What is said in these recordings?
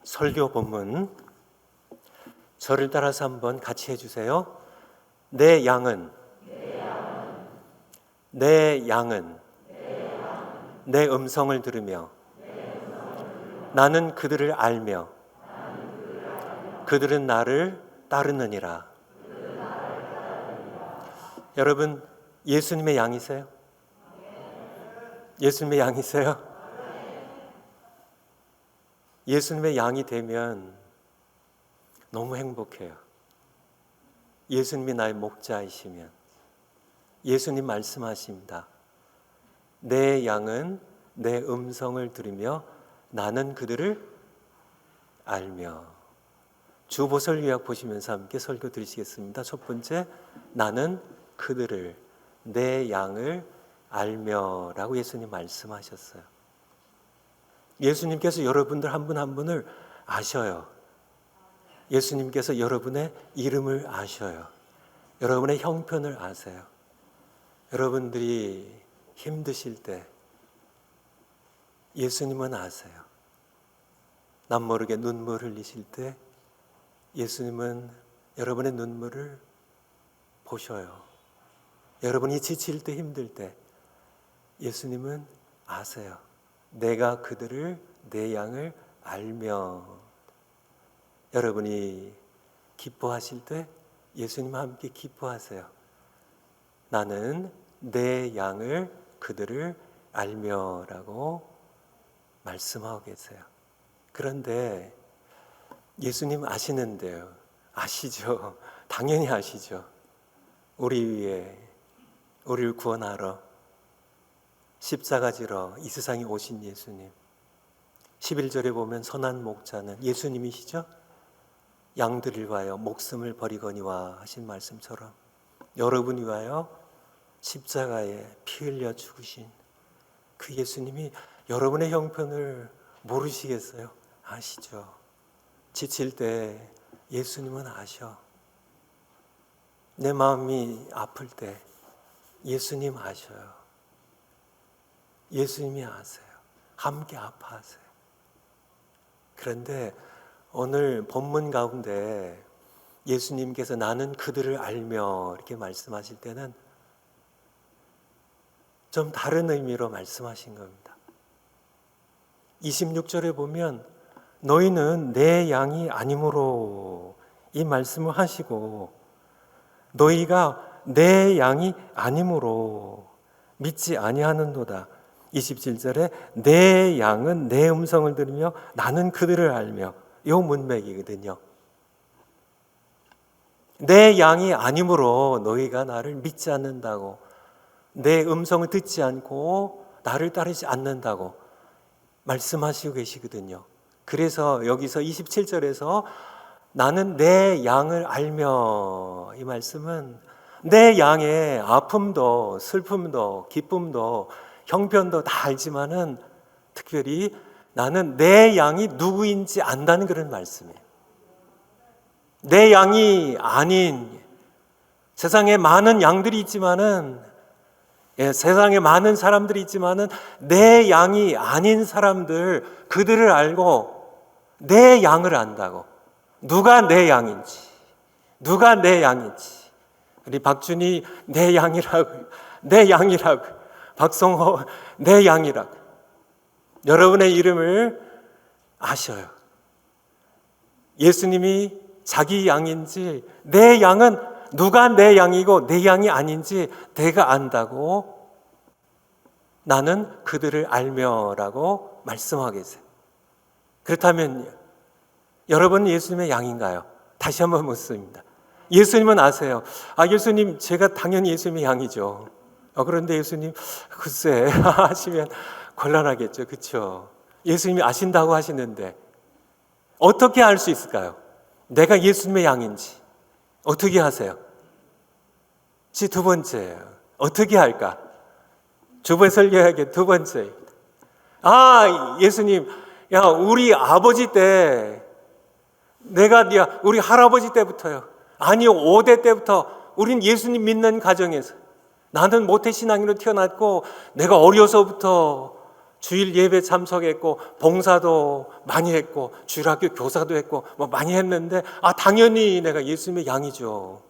설교 본문 저를 따라서 한번 같이 해주세요. 내 양은 내 음성을 들으며 나는 그들을 알며 그들은 나를 따르느니라. 여러분, 예수님의 양이세요? 예수님의 양이세요? 예수님의 양이 되면 너무 행복해요. 예수님이 나의 목자이시면 예수님 말씀하십니다. 내 양은 내 음성을 들으며 나는 그들을 알며. 주보설 요약 보시면서 함께 설교 드리시겠습니다. 첫 번째, 나는 그들을, 내 양을 알며 라고 예수님 말씀하셨어요. 예수님께서 여러분들 한 분 한 분을 아셔요. 예수님께서 여러분의 이름을 아셔요. 여러분의 형편을 아세요. 여러분들이 힘드실 때 예수님은 아세요. 남모르게 눈물 흘리실 때 예수님은 여러분의 눈물을 보셔요. 여러분이 지칠 때 힘들 때 예수님은 아세요. 내가 그들을, 내 양을 알며. 여러분이 기뻐하실 때 예수님과 함께 기뻐하세요. 나는 내 양을, 그들을 알며 라고 말씀하고 계세요. 그런데 예수님 아시는데요. 아시죠? 당연히 아시죠. 우리 위해, 우리를 구원하러 십자가 지러 이 세상에 오신 예수님. 11절에 보면 선한 목자는 예수님이시죠? 양들을 위하여 목숨을 버리거니와 하신 말씀처럼 여러분 위하여 십자가에 피 흘려 죽으신 그 예수님이 여러분의 형편을 모르시겠어요? 아시죠? 지칠 때 예수님은 아셔. 내 마음이 아플 때 예수님 아셔요. 예수님이 아세요. 함께 아파하세요. 그런데 오늘 본문 가운데 예수님께서 나는 그들을 알며 이렇게 말씀하실 때는 좀 다른 의미로 말씀하신 겁니다. 26절에 보면 너희는 내 양이 아니므로 이 말씀을 하시고 너희가 내 양이 아니므로 믿지 아니하는도다. 27절에 내 양은 내 음성을 들으며 나는 그들을 알며. 이 문맥이거든요. 내 양이 아니므로 너희가 나를 믿지 않는다고, 내 음성을 듣지 않고 나를 따르지 않는다고 말씀하시고 계시거든요. 그래서 여기서 27절에서 나는 내 양을 알며, 이 말씀은 내 양의 아픔도 슬픔도 기쁨도 형편도 다 알지만은 특별히 나는 내 양이 누구인지 안다는 그런 말씀이에요. 내 양이 아닌 세상에 많은 양들이 있지만은, 세상에 많은 사람들이 있지만은 내 양이 아닌 사람들, 그들을 알고 내 양을 안다고. 누가 내 양인지, 누가 내 양인지. 우리 박준이 내 양이라고, 내 양이라고. 박성호 내 양이라고. 여러분의 이름을 아셔요. 예수님이 자기 양인지, 내 양은 누가 내 양이고 내 양이 아닌지 내가 안다고 나는 그들을 알며라고 말씀하고 계세요. 그렇다면 여러분은 예수님의 양인가요? 다시 한번 묻습니다. 예수님은 아세요. 예수님, 제가 당연히 예수님의 양이죠. 그런데 예수님, 글쎄 하시면 곤란하겠죠. 그렇죠? 예수님이 아신다고 하시는데 어떻게 알 수 있을까요? 내가 예수님의 양인지 어떻게 하세요? 두 번째, 어떻게 할까? 주보에 설교하게 두 번째. 예수님, 우리 아버지 때, 우리 할아버지 때부터요. 아니요, 5대 때부터 우린 예수님 믿는 가정에서 나는 모태신앙으로 태어났고 내가 어려서부터 주일 예배 참석했고 봉사도 많이 했고 주일학교 교사도 했고 뭐 많이 했는데 당연히 내가 예수님의 양이죠.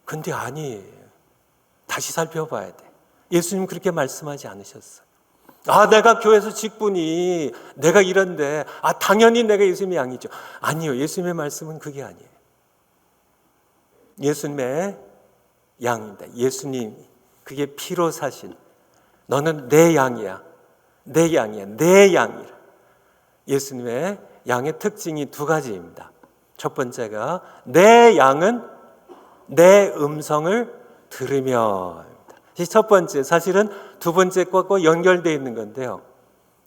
근데 아니에요. 다시 살펴봐야 돼. 예수님 그렇게 말씀하지 않으셨어요. 내가 교회에서 직분이 내가 이런데 당연히 내가 예수님의 양이죠. 아니요. 예수님의 말씀은 그게 아니에요. 예수님의 양입니다. 예수님 그게 피로 사신 너는 내 양이야. 내 양이야. 내 양이라. 예수님의 양의 특징이 두 가지입니다. 첫 번째가 내 양은 내 음성을 들으며. 첫 번째, 사실은 두 번째 것과 연결되어 있는 건데요.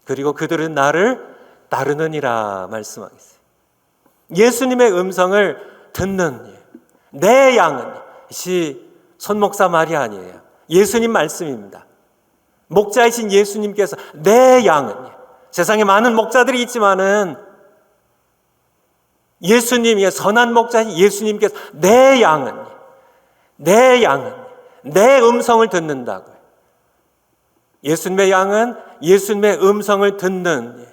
그리고 그들은 나를 따르느니라 말씀하겠어요. 예수님의 음성을 듣는 내 양은 손목사 말이 아니에요. 예수님 말씀입니다. 목자이신 예수님께서 내 양은 세상에 많은 목자들이 있지만은 예수님이 선한 목자이신 예수님께서 내 양은 내 음성을 듣는다고요. 예수님의 양은 예수님의 음성을 듣는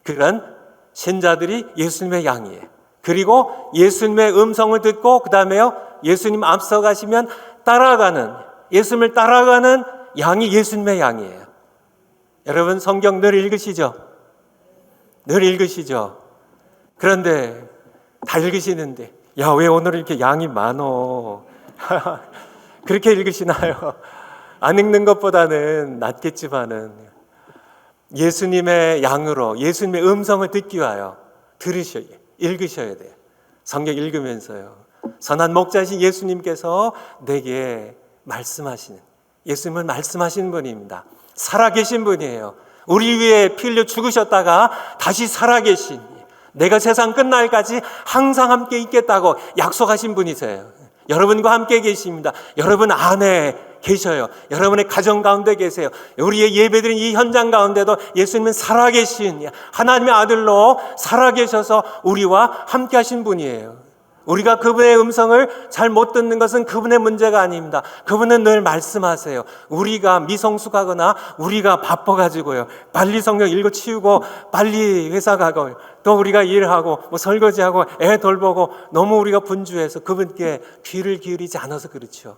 그런 신자들이 예수님의 양이에요. 그리고 예수님의 음성을 듣고 그 다음에요 예수님 앞서 가시면 예수님을 따라가는 양이 예수님의 양이에요. 여러분 성경 늘 읽으시죠? 늘 읽으시죠? 그런데 다 읽으시는데 왜 오늘 이렇게 양이 많어? 그렇게 읽으시나요? 안 읽는 것보다는 낫겠지만은 예수님의 양으로 예수님의 음성을 듣기 위하여 읽으셔야 돼요. 성경 읽으면서요. 선한 목자이신 예수님께서 내게 말씀하시는 예수님은 말씀하시는 분입니다. 살아계신 분이에요. 우리 위해 피 흘려 죽으셨다가 다시 살아계신 내가 세상 끝날까지 항상 함께 있겠다고 약속하신 분이세요. 여러분과 함께 계십니다. 여러분 안에 계셔요. 여러분의 가정 가운데 계세요. 우리의 예배드린 이 현장 가운데도 예수님은 살아계신 하나님의 아들로 살아계셔서 우리와 함께 하신 분이에요. 우리가 그분의 음성을 잘 못 듣는 것은 그분의 문제가 아닙니다. 그분은 늘 말씀하세요. 우리가 미성숙하거나 우리가 바빠가지고요. 빨리 성경 읽어 치우고 빨리 회사 가고 또 우리가 일하고 설거지하고 애 돌보고 너무 우리가 분주해서 그분께 귀를 기울이지 않아서 그렇죠.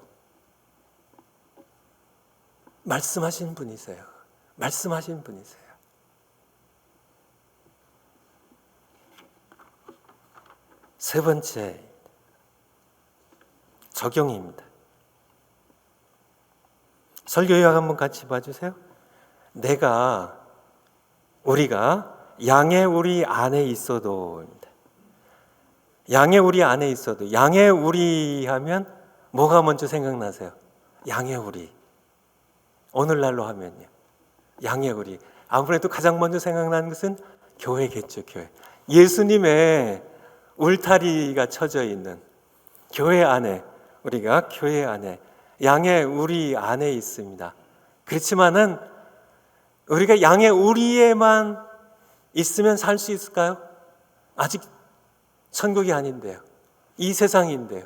말씀하신 분이세요. 말씀하신 분이세요. 세 번째, 적용입니다. 설교 요약 한번 같이 봐주세요. 우리가 양의 우리 안에 있어도, 양의 우리 안에 있어도, 양의 우리 하면 뭐가 먼저 생각나세요? 양의 우리. 오늘날로 하면요. 양의 우리. 아무래도 가장 먼저 생각나는 것은 교회겠죠, 교회. 예수님의 울타리가 쳐져 있는 교회 안에, 우리가 교회 안에, 양의 우리 안에 있습니다. 그렇지만은 우리가 양의 우리에만 있으면 살 수 있을까요? 아직 천국이 아닌데요. 이 세상인데요.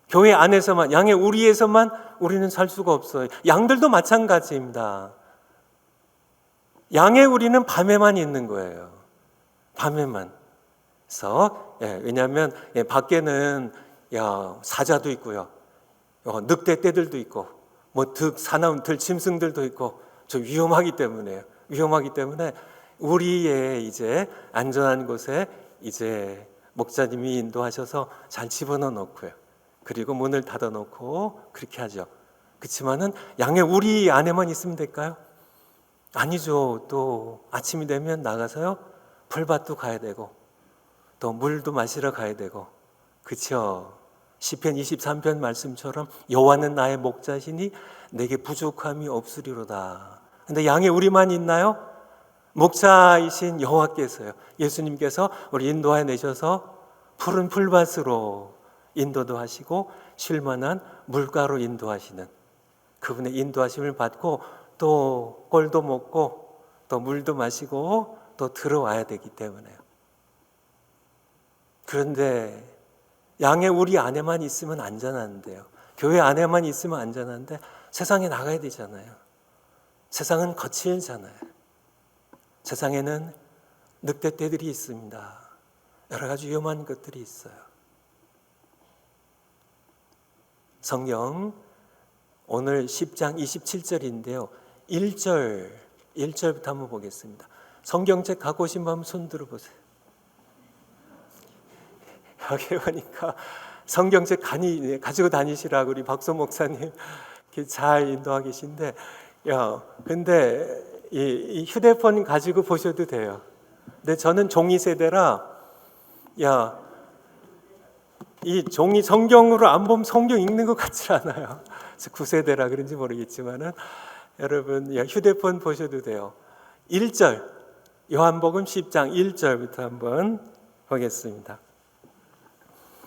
교회 안에서만, 양의 우리에서만 우리는 살 수가 없어요. 양들도 마찬가지입니다. 양의 우리는 밤에만 있는 거예요. 밤에만. 그래서 왜냐하면 밖에는 사자도 있고요, 늑대 떼들도 있고, 사나운 들짐승들도 있고, 좀 위험하기 때문에요. 위험하기 때문에 우리의 이제 안전한 곳에 이제 목사님이 인도하셔서 잘 집어넣어 놓고요. 그리고 문을 닫아 놓고 그렇게 하죠. 그렇지만은 양의 우리 안에만 있으면 될까요? 아니죠. 또 아침이 되면 나가서요, 풀밭도 가야 되고 또 물도 마시러 가야 되고, 그렇죠? 시편 23편 말씀처럼 여호와는 나의 목자시니 내게 부족함이 없으리로다. 근데 양의 우리만 있나요? 목자이신 여호와께서요, 예수님께서 우리 인도해 내셔서 푸른 풀밭으로 인도도 하시고 쉴만한 물가로 인도하시는 그분의 인도하심을 받고 또 꼴도 먹고 또 물도 마시고 또 들어와야 되기 때문에요. 그런데 양의 우리 안에만 있으면 안전한데요. 교회 안에만 있으면 안전한데 세상에 나가야 되잖아요. 세상은 거칠잖아요. 세상에는 늑대떼들이 있습니다. 여러 가지 위험한 것들이 있어요. 성경 오늘 10장 27절인데요. 1절부터 한번 보겠습니다. 성경책 갖고 오신 분 한번 손 들어보세요. 여기 보니까 성경책 가지고 다니시라고 우리 박소 목사님 잘 인도하고 계신데, 근데 이 휴대폰 가지고 보셔도 돼요. 근데 저는 종이 세대라, 이 종이 성경으로 안 보면 성경 읽는 것 같지 않아요. 9세대라 그런지 모르겠지만은 여러분 휴대폰 보셔도 돼요. 1절 요한복음 10장 1절부터 한번 보겠습니다.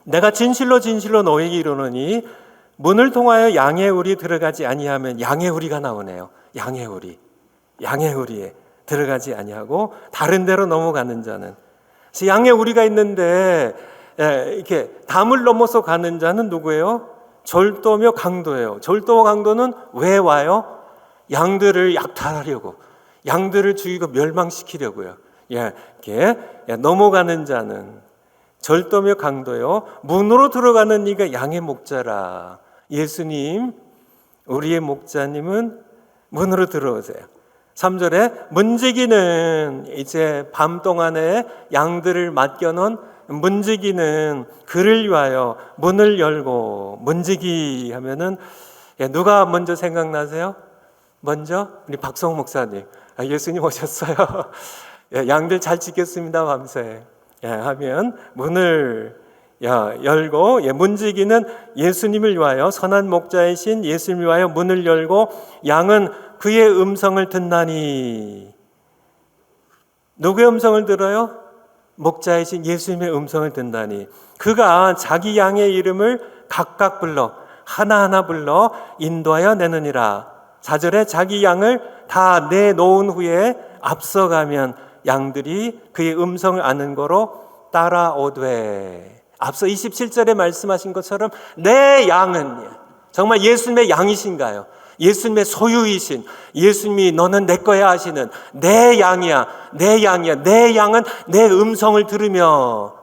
내가 진실로 진실로 너에게 이르노니 문을 통하여 양의 우리 들어가지 아니하면, 양의 우리가 나오네요. 양의 우리에 들어가지 아니하고 다른 데로 넘어가는 자는, 그래서 양의 우리가 있는데 이렇게 담을 넘어서 가는 자는 누구예요? 절도며 강도예요. 절도와 강도는 왜 와요? 양들을 약탈하려고, 양들을 죽이고 멸망시키려고요. 이렇게 넘어가는 자는 절도며 강도요. 문으로 들어가는 이가 양의 목자라. 예수님, 우리의 목자님은 문으로 들어오세요. 3절에 문지기는, 이제 밤 동안에 양들을 맡겨놓은 문지기는 그를 위하여 문을 열고, 문지기 하면은 누가 먼저 생각나세요? 먼저 우리 박성호 목사님. 예수님 오셨어요. 양들 잘 지켰습니다 밤새 하면 문을 열고, 문지기는 예수님을 위하여, 선한 목자이신 예수님을 위하여 문을 열고 양은 그의 음성을 듣나니. 누구의 음성을 들어요? 목자이신 예수님의 음성을 듣나니. 그가 자기 양의 이름을 각각 불러 하나하나 불러 인도하여 내느니라. 4절에 자기 양을 다 내놓은 후에 앞서가면 양들이 그의 음성을 아는 거로 따라오되. 앞서 27절에 말씀하신 것처럼 내 양은 정말 예수님의 양이신가요? 예수님의 소유이신, 예수님이 너는 내 거야 하시는 내 양이야. 내 양은 내 음성을 들으며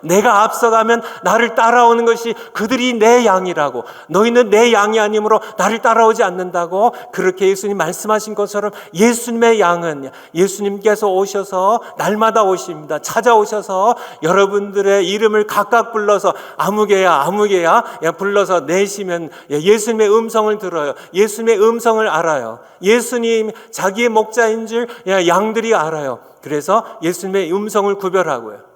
내가 앞서가면 나를 따라오는 것이 그들이 내 양이라고. 너희는 내 양이 아니므로 나를 따라오지 않는다고. 그렇게 예수님 말씀하신 것처럼 예수님의 양은, 예수님께서 오셔서 날마다 오십니다. 찾아오셔서 여러분들의 이름을 각각 불러서 아무개야 불러서 내시면 예수님의 음성을 들어요. 예수님의 음성을 알아요. 예수님 자기의 목자인 줄 양들이 알아요. 그래서 예수님의 음성을 구별하고요.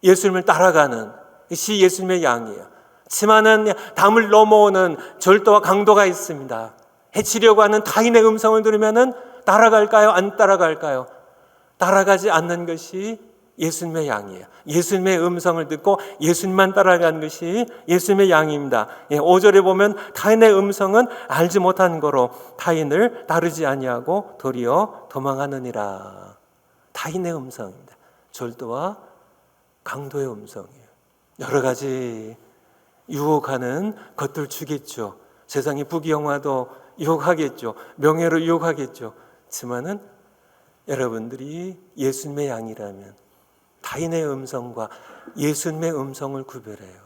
예수님을 따라가는 것이 예수님의 양이에요. 그렇지만은 담을 넘어오는 절도와 강도가 있습니다. 해치려고 하는 타인의 음성을 들으면은 따라갈까요? 안 따라갈까요? 따라가지 않는 것이 예수님의 양이에요. 예수님의 음성을 듣고 예수님만 따라가는 것이 예수님의 양입니다. 5절에 보면 타인의 음성은 알지 못한 거로 타인을 따르지 아니하고 도리어 도망하느니라. 타인의 음성입니다. 절도와 강도의 음성이에요. 여러 가지 유혹하는 것들 주겠죠. 세상의 부귀영화도 유혹하겠죠. 명예로 유혹하겠죠. 그렇지만은 여러분들이 예수님의 양이라면 타인의 음성과 예수님의 음성을 구별해요.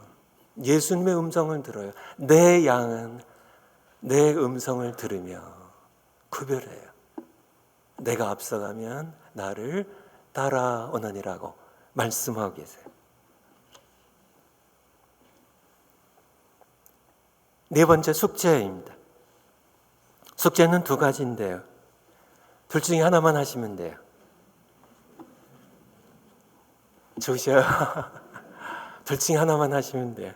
예수님의 음성을 들어요. 내 양은 내 음성을 들으며 구별해요. 내가 앞서가면 나를 따라오느니라고 말씀하고 계세요. 네 번째 숙제입니다. 숙제는 두 가지인데요. 둘 중에 하나만 하시면 돼요. 좋으셔요. 둘 중에 하나만 하시면 돼요.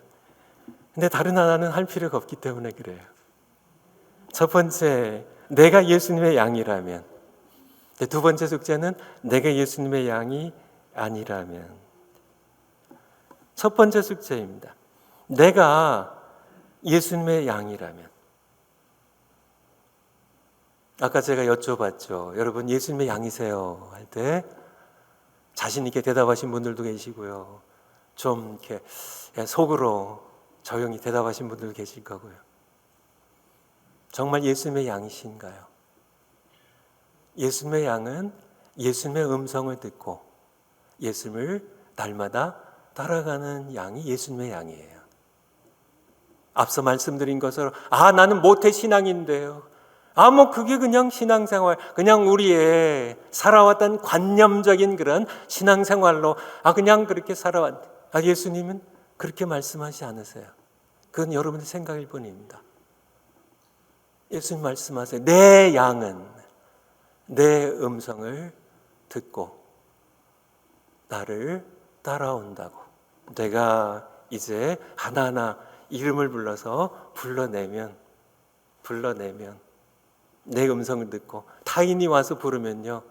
근데 다른 하나는 할 필요가 없기 때문에 그래요. 첫 번째, 내가 예수님의 양이라면. 두 번째 숙제는 내가 예수님의 양이 아니라면. 첫 번째 숙제입니다. 내가 예수님의 양이라면. 아까 제가 여쭤봤죠. 여러분 예수님의 양이세요? 할 때 자신 있게 대답하신 분들도 계시고요. 좀 이렇게 속으로 조용히 대답하신 분들도 계실 거고요. 정말 예수님의 양이신가요? 예수님의 양은 예수님의 음성을 듣고 예수님을 날마다 따라가는 양이 예수님의 양이에요. 앞서 말씀드린 것처럼 나는 모태신앙인데요. 그게 그냥 신앙생활, 그냥 우리의 살아왔던 관념적인 그런 신앙생활로 그냥 그렇게 살아왔. 예수님은 그렇게 말씀하지 않으세요. 그건 여러분의 생각일 뿐입니다. 예수님 말씀하세요. 내 양은 내 음성을 듣고 나를 따라온다고. 내가 이제 하나하나 이름을 불러서 불러내면 내 음성을 듣고 타인이 와서 부르면요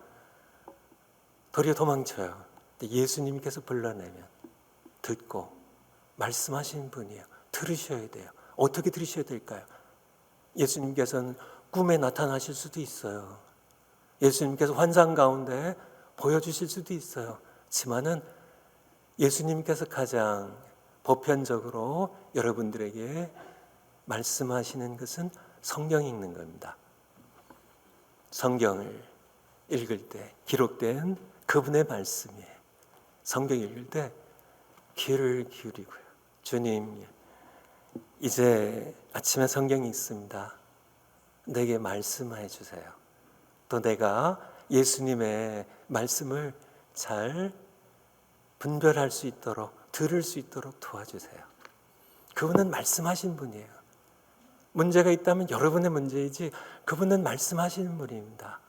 도리어 도망쳐요. 근데 예수님께서 불러내면 듣고 말씀하시는 분이에요. 들으셔야 돼요. 어떻게 들으셔야 될까요? 예수님께서는 꿈에 나타나실 수도 있어요. 예수님께서 환상 가운데 보여주실 수도 있어요. 하지만은 예수님께서 가장 보편적으로 여러분들에게 말씀하시는 것은 성경 읽는 겁니다. 성경을 읽을 때 기록된 그분의 말씀이에요. 성경 읽을 때 귀를 기울이고요. 주님, 이제 아침에 성경 읽습니다. 내게 말씀해 주세요. 또 내가 예수님의 말씀을 잘 분별할 수 있도록, 들을 수 있도록 도와주세요. 그분은 말씀하신 분이에요. 문제가 있다면 여러분의 문제이지 그분은 말씀하시는 분입니다.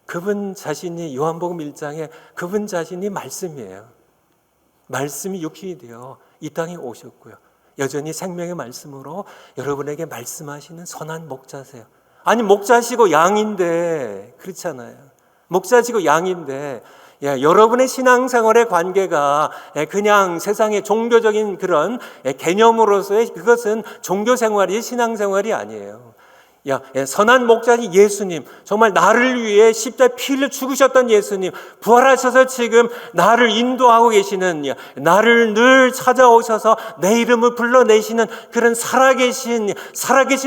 그분 자신이 요한복음 1장에 그분 자신이 말씀이에요. 말씀이 육신이 되어 이 땅에 오셨고요. 여전히 생명의 말씀으로 여러분에게 말씀하시는 선한 목자세요. 아니 목자시고 양인데 그렇잖아요. 목자시고 양인데 여러분의 신앙생활의 관계가 그냥 세상의 종교적인 그런 개념으로서의 그것은 종교생활이 신앙생활이 아니에요. 선한 목자니 예수님, 정말 나를 위해 십자가에 피를 죽으셨던 예수님, 부활하셔서 지금 나를 인도하고 계시는, 나를 늘 찾아오셔서 내 이름을 불러내시는 그런 살아계신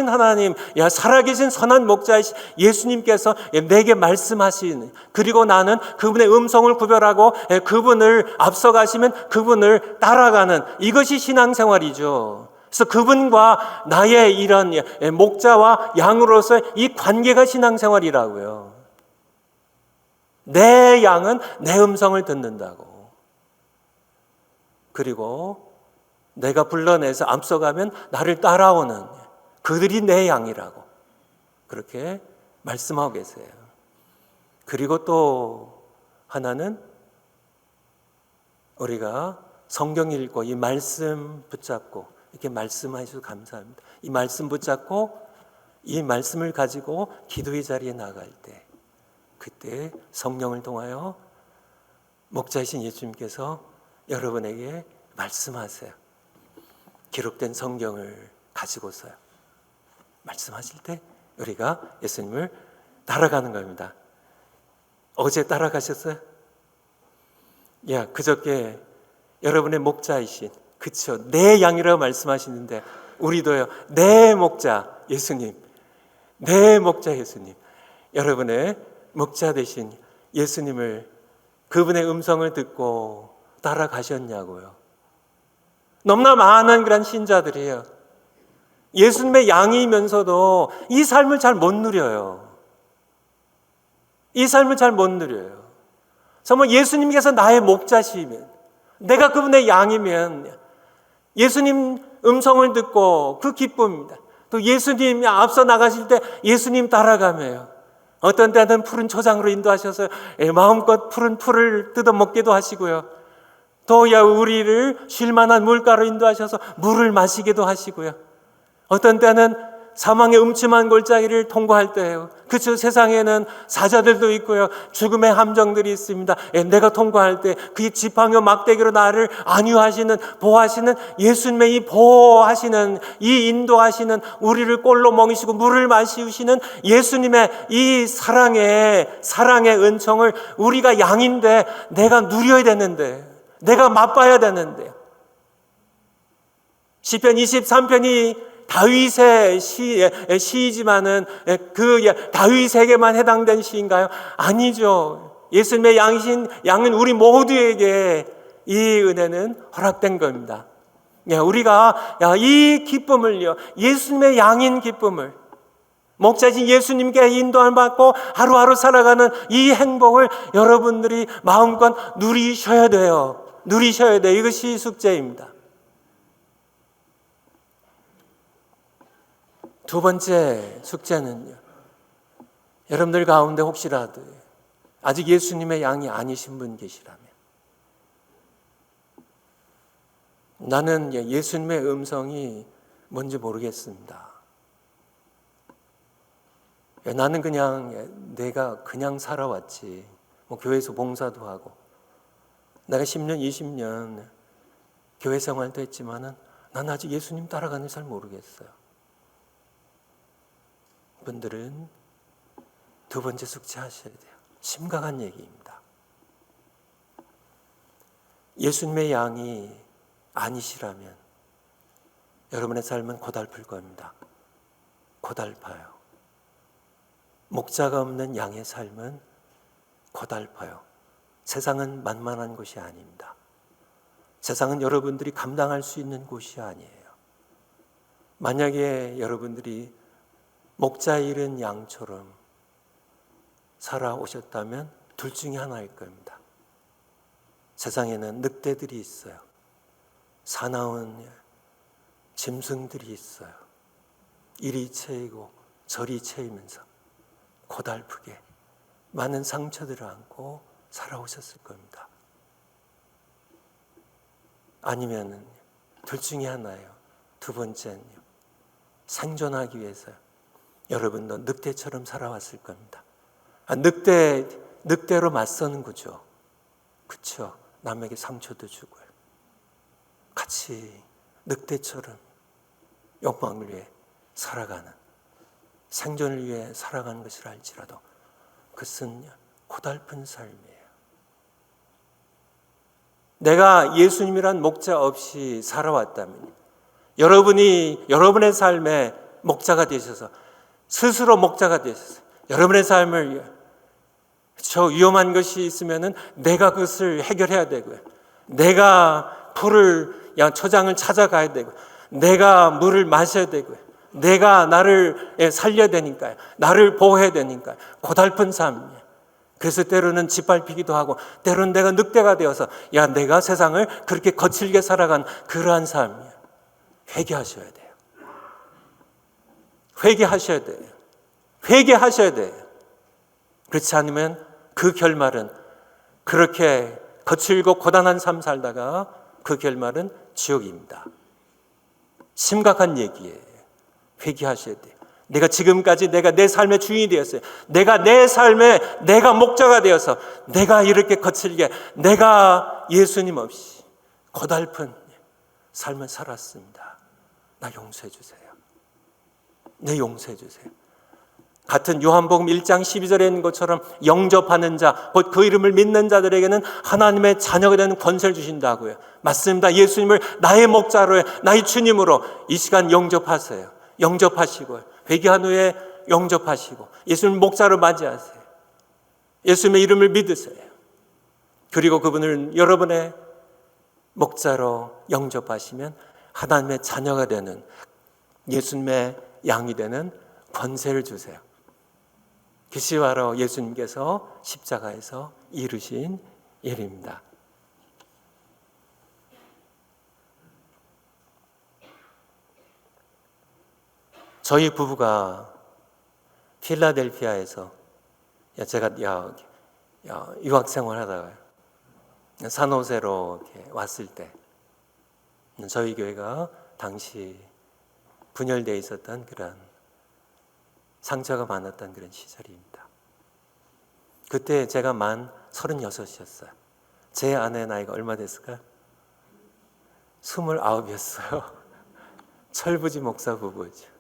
하나님, 살아계신 선한 목자이신 예수님께서 내게 말씀하신, 그리고 나는 그분의 음성을 구별하고 그분을 앞서가시면 그분을 따라가는, 이것이 신앙생활이죠. 그래서 그분과 나의 이런 목자와 양으로서의 이 관계가 신앙생활이라고요. 내 양은 내 음성을 듣는다고. 그리고 내가 불러내서 앞서가면 나를 따라오는 그들이 내 양이라고. 그렇게 말씀하고 계세요. 그리고 또 하나는 우리가 성경 읽고 이 말씀 붙잡고 이렇게 말씀하셔서 감사합니다. 이 말씀 붙잡고 이 말씀을 가지고 기도의 자리에 나갈 때 그때 성령을 통하여 목자이신 예수님께서 여러분에게 말씀하세요. 기록된 성경을 가지고서요. 말씀하실 때 우리가 예수님을 따라가는 겁니다. 어제 따라가셨어요? 그저께 여러분의 목자이신 그쵸. 내 양이라고 말씀하시는데 우리도요. 내 목자 예수님, 내 목자 예수님, 여러분의 목자 되신 예수님을 그분의 음성을 듣고 따라가셨냐고요. 너무나 많은 그런 신자들이에요. 예수님의 양이면서도 이 삶을 잘 못 누려요. 이 삶을 잘 못 누려요. 정말 예수님께서 나의 목자시면, 내가 그분의 양이면 예수님 음성을 듣고 그 기쁨입니다. 또 예수님이 앞서 나가실 때 예수님 따라가며요. 어떤 때는 푸른 초장으로 인도하셔서 마음껏 푸른 풀을 뜯어먹기도 하시고요. 또 우리를 쉴만한 물가로 인도하셔서 물을 마시기도 하시고요. 어떤 때는 사망의 음침한 골짜기를 통과할 때예요. 그쵸, 세상에는 사자들도 있고요. 죽음의 함정들이 있습니다. 내가 통과할 때 그 지팡이와 막대기로 나를 안위하시는, 보호하시는 예수님의 이 보호하시는, 이 인도하시는, 우리를 꼴로 먹이시고 물을 마시우시는 예수님의 이 사랑의 은총을 우리가 양인데 내가 누려야 되는데, 내가 맛봐야 되는데, 시편 23편이 다윗의 시이지만은 그 다윗에게만 해당된 시인가요? 아니죠. 예수님의 양은 우리 모두에게 이 은혜는 허락된 겁니다. 우리가 이 기쁨을요, 예수님의 양인 기쁨을, 목자신 예수님께 인도함을 받고 하루하루 살아가는 이 행복을 여러분들이 마음껏 누리셔야 돼요. 누리셔야 돼요. 이것이 숙제입니다. 두 번째 숙제는요, 여러분들 가운데 혹시라도 아직 예수님의 양이 아니신 분 계시라면, 나는 예수님의 음성이 뭔지 모르겠습니다. 나는 내가 그냥 살아왔지. 교회에서 봉사도 하고, 내가 10년, 20년 교회 생활도 했지만은 난 아직 예수님 따라가는 잘 모르겠어요. 분들은 두 번째 숙제하셔야 돼요. 심각한 얘기입니다. 예수님의 양이 아니시라면 여러분의 삶은 고달플 겁니다. 고달파요. 목자가 없는 양의 삶은 고달파요. 세상은 만만한 곳이 아닙니다. 세상은 여러분들이 감당할 수 있는 곳이 아니에요. 만약에 여러분들이 목자 잃은 양처럼 살아오셨다면 둘 중에 하나일 겁니다. 세상에는 늑대들이 있어요. 사나운 짐승들이 있어요. 이리 채이고 저리 채이면서 고달프게 많은 상처들을 안고 살아오셨을 겁니다. 아니면 둘 중에 하나예요. 두 번째는요, 생존하기 위해서요, 여러분도 늑대처럼 살아왔을 겁니다. 늑대로 맞서는 거죠. 그렇죠? 남에게 상처도 주고요. 같이 늑대처럼 욕망을 위해 살아가는, 생존을 위해 살아가는 것이라 할지라도 그것은 고달픈 삶이에요. 내가 예수님이란 목자 없이 살아왔다면, 여러분이 여러분의 삶에 목자가 되셔서, 스스로 목자가 되셔서 여러분의 삶을, 저 위험한 것이 있으면은 내가 그것을 해결해야 되고요, 내가 초장을 찾아가야 되고, 내가 물을 마셔야 되고요, 내가 나를 살려야 되니까요, 나를 보호해야 되니까요. 고달픈 삶이에요. 그래서 때로는 짓밟히기도 하고, 때로는 내가 늑대가 되어서 내가 세상을 그렇게 거칠게 살아간 그러한 삶이에요. 회개하셔야 돼요. 회개하셔야 돼요. 회개하셔야 돼요. 그렇지 않으면 그 결말은, 그렇게 거칠고 고단한 삶 살다가 그 결말은 지옥입니다. 심각한 얘기예요. 회개하셔야 돼요. 내가 지금까지 내 삶의 주인이 되었어요. 내가 내 삶에 내가 목자가 되어서 내가 이렇게 거칠게, 내가 예수님 없이 고달픈 삶을 살았습니다. 나 용서해 주세요. 내 용서해 주세요. 같은 요한복음 1장 12절에 있는 것처럼 영접하는 자, 곧 그 이름을 믿는 자들에게는 하나님의 자녀가 되는 권세를 주신다고요. 맞습니다. 예수님을 나의 목자로, 나의 주님으로 이 시간 영접하세요. 영접하시고, 회개한 후에 영접하시고, 예수님 목자로 맞이하세요. 예수님의 이름을 믿으세요. 그리고 그분을 여러분의 목자로 영접하시면 하나님의 자녀가 되는, 예수님의 양이 되는 권세를 주세요. 그것이 바로 예수님께서 십자가에서 이루신 일입니다. 저희 부부가 필라델피아에서, 제가 유학 생활하다가 산호세로 이렇게 왔을 때, 저희 교회가 당시 분열되어 있었던 그런 상처가 많았던 그런 시절입니다. 그때 제가 만 36이었어요. 제 아내 나이가 얼마 됐을까요? 29이었어요. 철부지 목사 부부죠.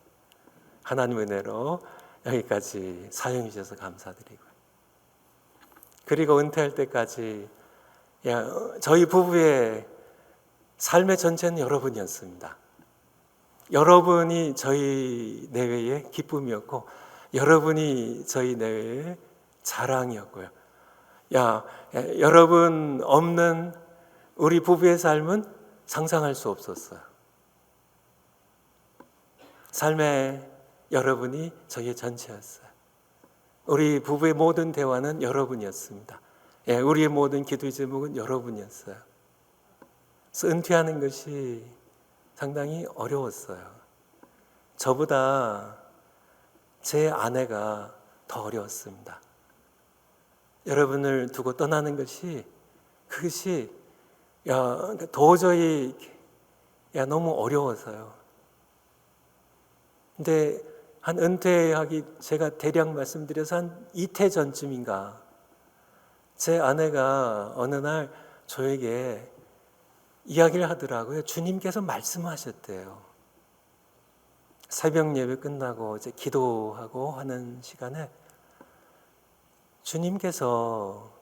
하나님 은혜로 여기까지 사용해 주셔서 감사드리고요. 그리고 은퇴할 때까지 저희 부부의 삶의 전체는 여러분이었습니다. 여러분이 저희 내외의 기쁨이었고 여러분이 저희 내외의 자랑이었고요. 여러분 없는 우리 부부의 삶은 상상할 수 없었어요. 삶의 여러분이 저희의 전체였어요. 우리 부부의 모든 대화는 여러분이었습니다. 우리의 모든 기도의 제목은 여러분이었어요. 그래서 은퇴하는 것이 상당히 어려웠어요. 저보다 제 아내가 더 어려웠습니다. 여러분을 두고 떠나는 것이 그것이 도저히 너무 어려워서요. 근데 한 은퇴하기 제가 대략 말씀드려서 한 이태 전쯤인가 제 아내가 어느 날 저에게 이야기를 하더라고요. 주님께서 말씀하셨대요. 새벽 예배 끝나고 이제 기도하고 하는 시간에 주님께서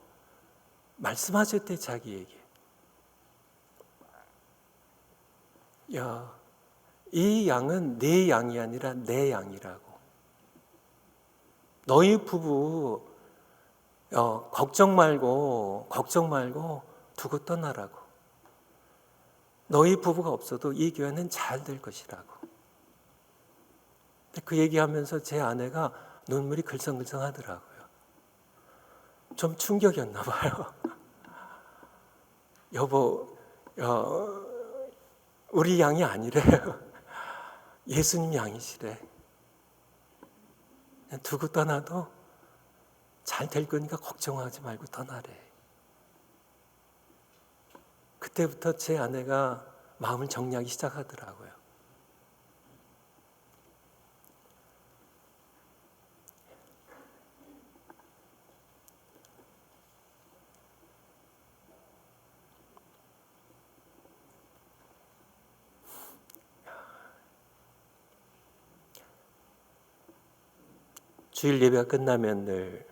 말씀하셨대, 자기에게. 이 양은 네 양이 아니라 내 양이라고. 너희 부부 걱정 말고 두고 떠나라고. 너희 부부가 없어도 이 교회는 잘 될 것이라고. 그 얘기하면서 제 아내가 눈물이 글썽글썽 하더라고요. 좀 충격이었나 봐요. 여보, 우리 양이 아니래요. 예수님 양이시래. 두고 떠나도 잘 될 거니까 걱정하지 말고 떠나래. 그때부터 제 아내가 마음을 정리하기 시작하더라고요. 주일 예배가 끝나면 늘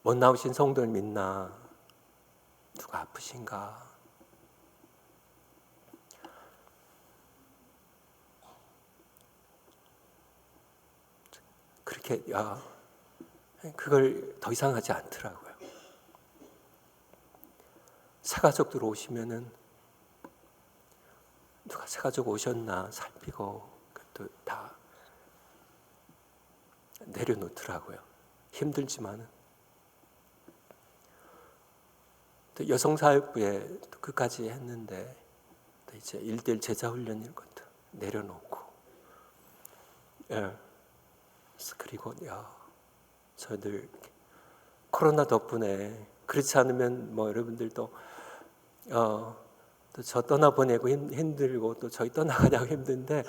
못 나오신 성도님 있나? 누가 아프신가? 그렇게 그걸 더 이상 하지 않더라고요. 새가족들 오시면은 누가 새가족 오셨나 살피고 그것도 다 내려놓더라고요. 힘들지만은. 또 여성사역부에 또 끝까지 했는데 또 이제 1:1 제자훈련 이런 것도 내려놓고. 그리고 저희들 코로나 덕분에 그렇지 않으면 뭐 여러분들도 또 저 떠나보내고 힘들고 또 저희 떠나가냐고 힘든데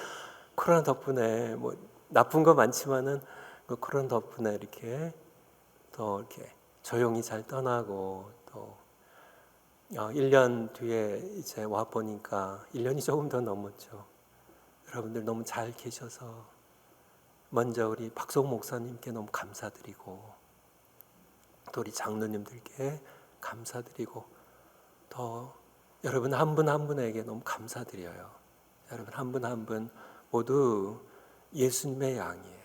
코로나 덕분에 뭐 나쁜 거 많지만은 그 코로나 덕분에 이렇게 또 이렇게 조용히 잘 떠나고 또 1년 뒤에 이제 와 보니까 1년이 조금 더 넘었죠. 여러분들 너무 잘 계셔서 먼저 우리 박성 목사님께 너무 감사드리고 또 우리 장로님들께 감사드리고 또 여러분 한 분 한 분에게 너무 감사드려요. 여러분 한 분 한 분 모두 예수님의 양이에요.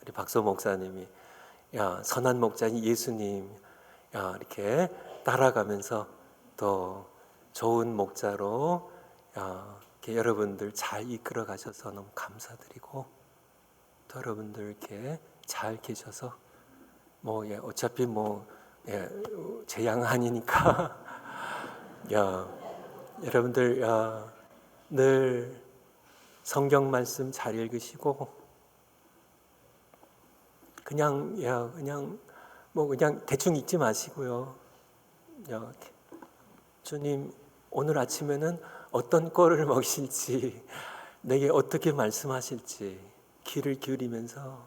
우리 박성 목사님이 선한 목자인 예수님 이렇게 따라가면서 또 좋은 목자로 이렇게 여러분들 잘 이끌어 가셔서 너무 감사드리고 또 여러분들 이렇게 잘 계셔서 어차피 제 양 아니니까 여러분들 늘 성경 말씀 잘 읽으시고 그냥 대충 읽지 마시고요. 주님 오늘 아침에는 어떤 꼴을 먹이실지 내게 어떻게 말씀하실지 귀를 기울이면서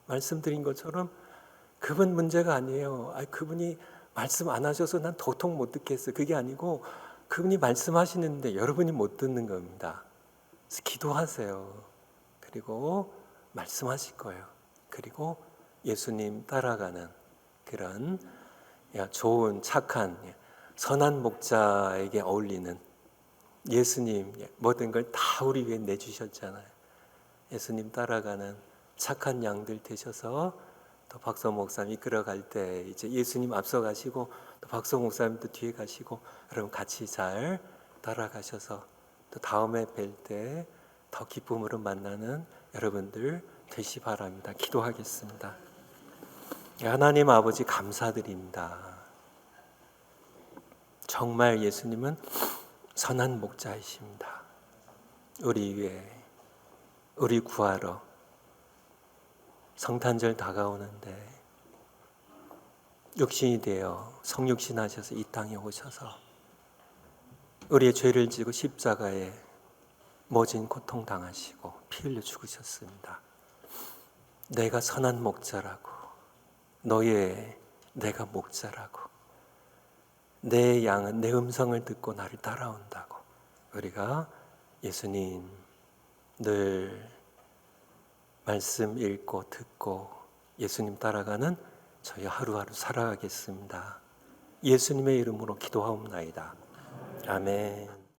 말씀드린 것처럼 그분 문제가 아니에요. 그분이 말씀 안 하셔서 난 도통 못 듣겠어요. 그게 아니고 그분이 말씀하시는데 여러분이 못 듣는 겁니다. 그래서 기도하세요. 그리고 말씀하실 거예요. 그리고 예수님 따라가는 그런 좋은 착한 선한 목자에게 어울리는 예수님 모든 걸 다 우리 위해 내주셨잖아요. 예수님 따라가는 착한 양들 되셔서 또 박성 목사님 이끌어갈 때 이제 예수님 앞서 가시고 또 박성 목사님도 뒤에 가시고 여러분 같이 잘 따라가셔서 또 다음에 뵐 때 더 기쁨으로 만나는 여러분들 되시 바랍니다. 기도하겠습니다. 하나님 아버지 감사드립니다. 정말 예수님은 선한 목자이십니다. 우리 위해 우리 구하러 성탄절 다가오는데 육신이 되어 성육신 하셔서 이 땅에 오셔서 우리의 죄를 지고 십자가에 모진 고통 당하시고 피 흘려 죽으셨습니다. 내가 선한 목자라고, 너의 내가 목자라고, 내 양은 내 음성을 듣고 나를 따라온다고. 우리가 예수님 늘 말씀 읽고 듣고 예수님 따라가는 저희 하루하루 살아가겠습니다. 예수님의 이름으로 기도하옵나이다. 아멘.